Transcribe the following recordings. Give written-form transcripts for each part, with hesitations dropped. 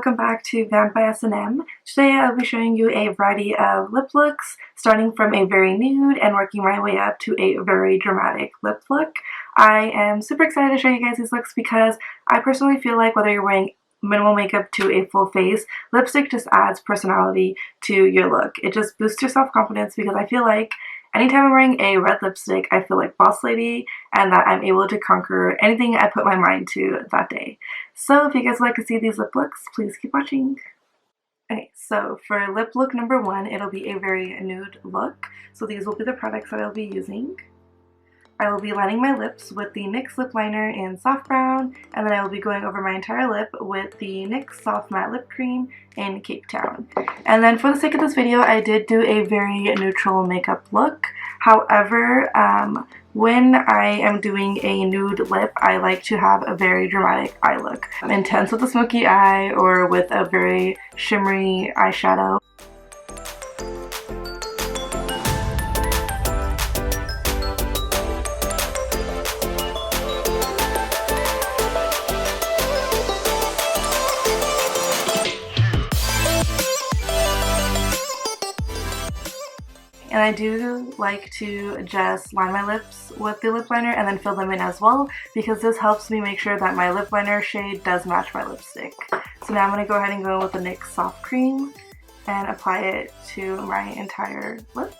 welcome back to Vamped by S&M. Today I'll be showing you a variety of lip looks, starting from a very nude and working my way up to a very dramatic lip look. I am super excited to show you guys these looks because I personally feel like whether you're wearing minimal makeup to a full face, lipstick just adds personality to your look. It just boosts your self-confidence because I feel like anytime I'm wearing a red lipstick, I feel like boss lady and that I'm able to conquer anything I put my mind to that day. So if you guys would like to see these lip looks, please keep watching. Okay, so for lip look number 1, it'll be a very nude look. So these will be the products that I'll be using. I will be lining my lips with the NYX lip liner in soft brown, and then I will be going over my entire lip with the NYX soft matte lip cream in Cape Town. And then for the sake of this video, I did do a very neutral makeup look. However, when I am doing a nude lip, I like to have a very dramatic eye look. I'm intense with a smoky eye or with a very shimmery eyeshadow. And I do like to just line my lips with the lip liner and then fill them in as well, because this helps me make sure that my lip liner shade does match my lipstick. So now I'm going to go ahead and go with the NYX soft cream and apply it to my entire lip.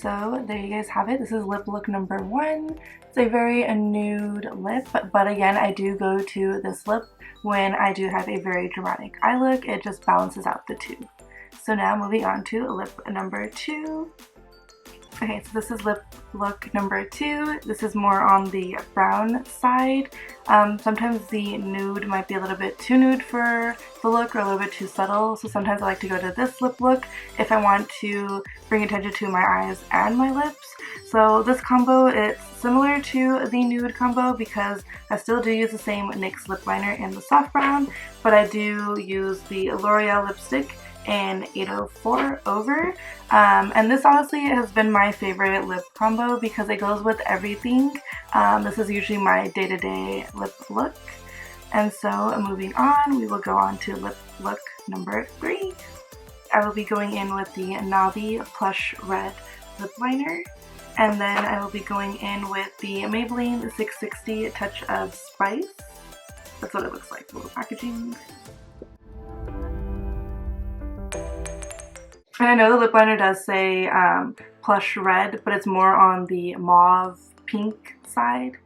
So there you guys have it. This is lip look number 1. It's a very nude lip, but again, I do go to this lip when I do have a very dramatic eye look. It just balances out the two. So now moving on to lip number 2. Okay, so this is lip look number 2. This is more on the brown side. Sometimes the nude might be a little bit too nude for the look or a little bit too subtle, so sometimes I like to go to this lip look if I want to bring attention to my eyes and my lips. So this combo, it's similar to the nude combo because I still do use the same NYX lip liner in the soft brown, but I do use the L'Oreal lipstick in 804 over, and this honestly has been my favorite lip combo because it goes with everything. This is usually my day-to-day lip look, and so moving on, we will go on to lip look number 3. I will be going in with the Nabi plush red lip liner, and then I will be going in with the Maybelline 660 Touch of Spice. That's what it looks like, the little packaging. And I know the lip liner does say plush red, but it's more on the mauve pink side.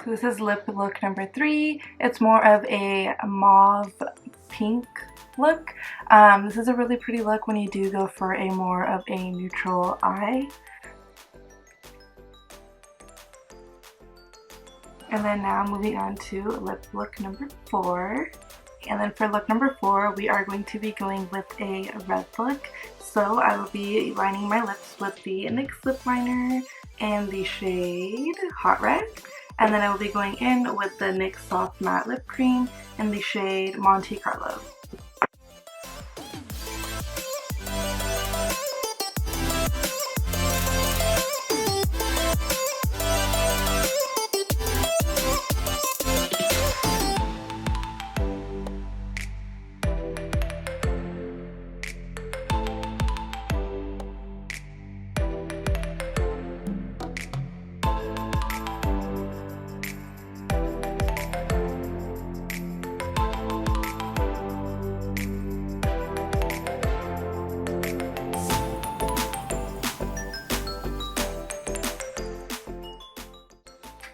So this is lip look number 3. It's more of a mauve pink look. This is a really pretty look when you do go for a more of a neutral eye. And then now moving on to lip look number 4. And then for look number 4, we are going to be going with a red look. So I will be lining my lips with the NYX lip liner in the shade Hot Red. And then I will be going in with the NYX soft matte lip cream in the shade Monte Carlo.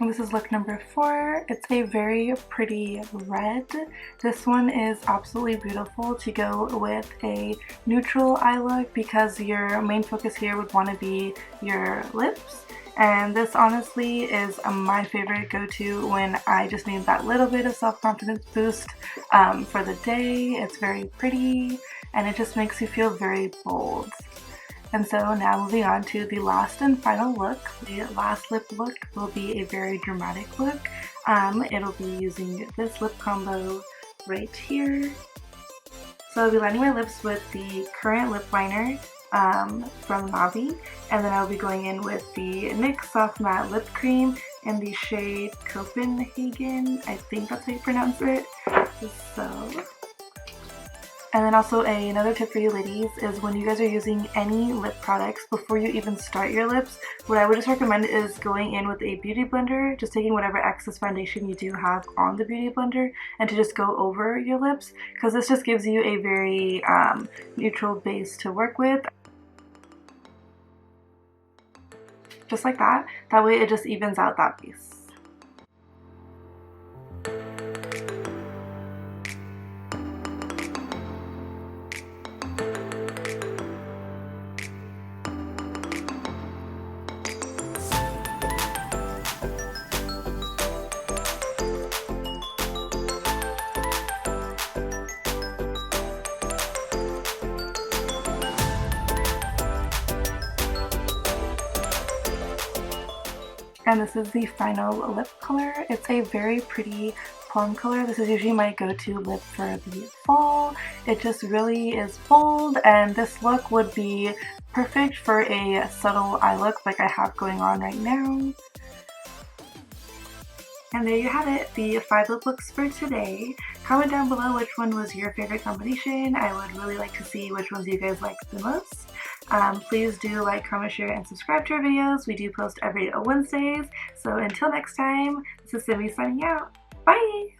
And this is look number 4. It's a very pretty red. This one is absolutely beautiful to go with a neutral eye look because your main focus here would want to be your lips. And this honestly is my favorite go-to when I just need that little bit of self-confidence boost for the day. It's very pretty and it just makes you feel very bold. And so now moving on to the last and final look. The last lip look will be a very dramatic look. It'll be using this lip combo right here. So I'll be lining my lips with the Currant lip liner from Nabi, and then I'll be going in with the NYX Soft Matte Lip Cream in the shade Copenhagen. I think that's how you pronounce it. So... And then also another tip for you ladies is when you guys are using any lip products, before you even start your lips, what I would just recommend is going in with a beauty blender, just taking whatever excess foundation you do have on the beauty blender and to just go over your lips, because this just gives you a very neutral base to work with. Just like that. That way it just evens out that base. And this is the final lip color. It's a very pretty plum color. This is usually my go-to lip for the fall. It just really is bold, and this look would be perfect for a subtle eye look like I have going on right now. And there you have it, the 5 lip looks for today. Comment down below which one was your favorite combination. I would really like to see which ones you guys liked the most. Please do like, comment, share, and subscribe to our videos. We do post every Wednesdays. So until next time, this is Nabi signing out. Bye!